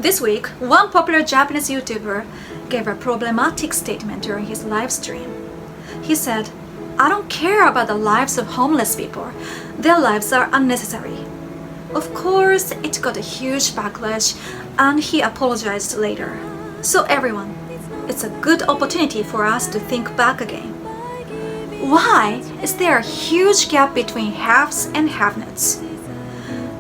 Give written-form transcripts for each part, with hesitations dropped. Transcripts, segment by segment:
This week, one popular Japanese YouTuber gave a problematic statement during his live stream. He said, "I don't care about the lives of homeless people. Their lives are unnecessary." Of course, it got a huge backlash and he apologized later. So everyone, it's a good opportunity for us to think back again. Why is there a huge gap between haves and have-nots?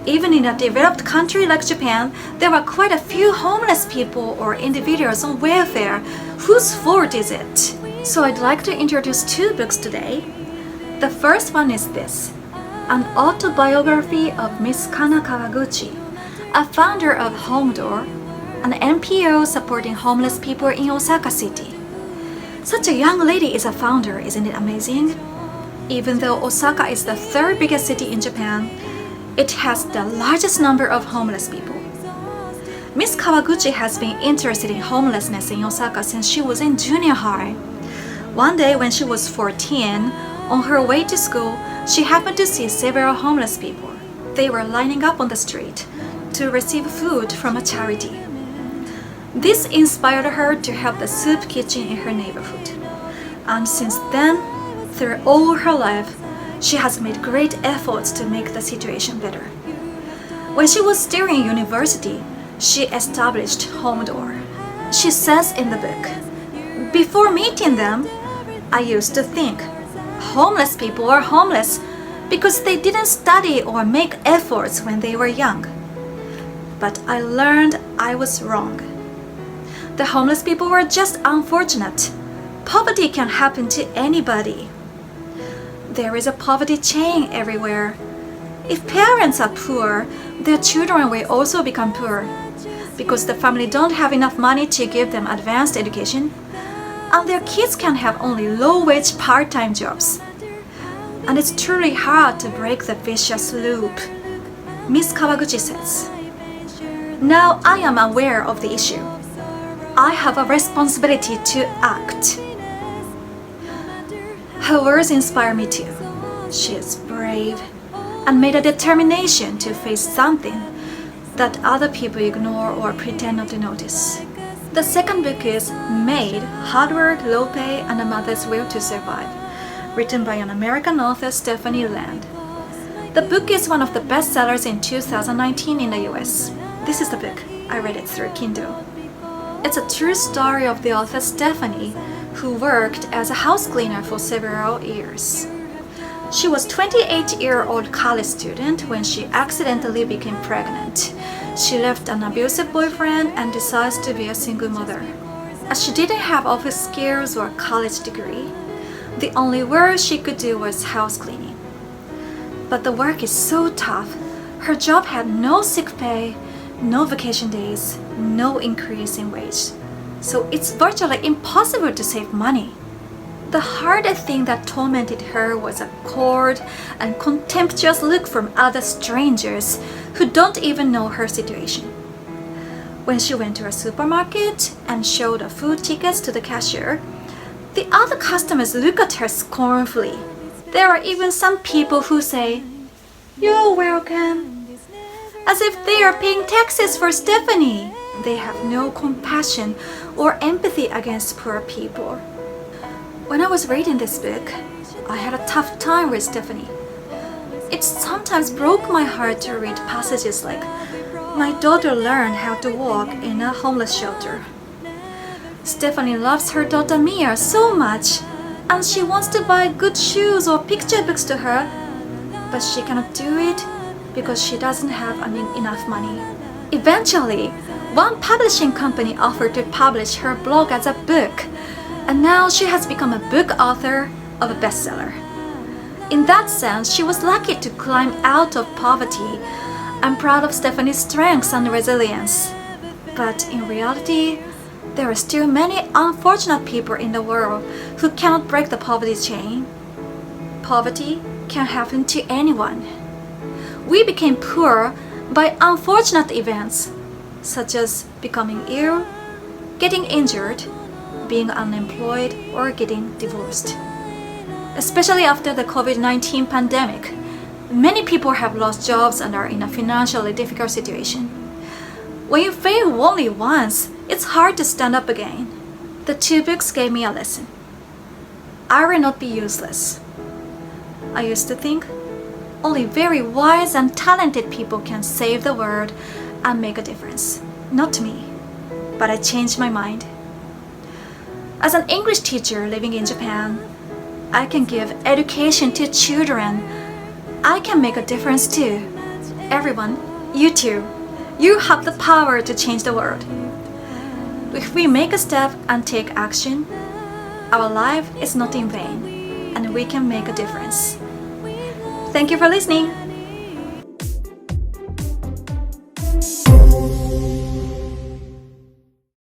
Even in a developed country like Japan, there are quite a few homeless people or individuals on welfare. Whose fault is it? So I'd like to introduce two books today. The first one is this, an autobiography of Miss Kana Kawaguchi, a founder of Home Door, an NPO supporting homeless people in Osaka City. Such a young lady is a founder, isn't it amazing? Even though Osaka is the third biggest city in Japan, it has the largest number of homeless people. Miss Kawaguchi has been interested in homelessness in Osaka since she was in junior high. One day when she was 14, on her way to school, she happened to see several homeless people. They were lining up on the street to receive food from a charity. This inspired her to help the soup kitchen in her neighborhood. And since then, through all her life, she has made great efforts to make the situation better. When she was still in university, she established Home Door. She says in the book, "Before meeting them, I used to think, homeless people are homeless because they didn't study or make efforts when they were young. But I learned I was wrong. The homeless people were just unfortunate. Poverty can happen to anybody. There is a poverty chain everywhere. If parents are poor, their children will also become poor because the family don't have enough money to give them advanced education, and their kids can have only low-wage part-time jobs. And it's truly hard to break the vicious loop," Miss Kawaguchi says. Now I am aware of the issue. I have a responsibility to act. Her words inspire me too. She is brave and made a determination to face something that other people ignore or pretend not to notice. The second book is Maid, Hard Work, Low Pay, and a Mother's Will to Survive, written by an American author, Stephanie Land. The book is one of the bestsellers in 2019 in the US. This is the book. I read it through Kindle. It's a true story of the author Stephanie, who worked as a house cleaner for several years. She was a 28-year-old college student when she accidentally became pregnant. She left an abusive boyfriend and decides to be a single mother. As she didn't have office skills or a college degree, the only work she could do was house cleaning. But the work is so tough. Her job had no sick pay, no vacation days, no increase in wage. So it's virtually impossible to save money. The hardest thing that tormented her was a cold and contemptuous look from other strangers who don't even know her situation. When she went to a supermarket and showed her food tickets to the cashier, the other customers look at her scornfully. There are even some people who say, "You're welcome," as if they are paying taxes for Stephanie. They have no compassion or empathy against poor people. When I was reading this book, I had a tough time with Stephanie. It sometimes broke my heart to read passages like, "My daughter learned how to walk in a homeless shelter." Stephanie loves her daughter Mia so much, and she wants to buy good shoes or picture books to her, but she cannot do it because she doesn't have enough money. Eventually, one publishing company offered to publish her blog as a book, and now she has become a book author of a bestseller. In that sense, she was lucky to climb out of poverty. I'm proud of Stephanie's strengths and resilience. But in reality, there are still many unfortunate people in the world who cannot break the poverty chain. Poverty can happen to anyone. We became poor by unfortunate events, such as becoming ill, getting injured, being unemployed, or getting divorced. Especially after the COVID-19 pandemic, many people have lost jobs and are in a financially difficult situation. When you fail only once, it's hard to stand up again. The two books gave me a lesson. I will not be useless. I used to think only very wise and talented people can save the world and make a difference. Not me. But I changed my mind. As an English teacher living in Japan, I can give education to children. I can make a difference too. Everyone, you too. You have the power to change the world. If we make a step and take action, our life is not in vain, and we can make a difference. Thank you for listening.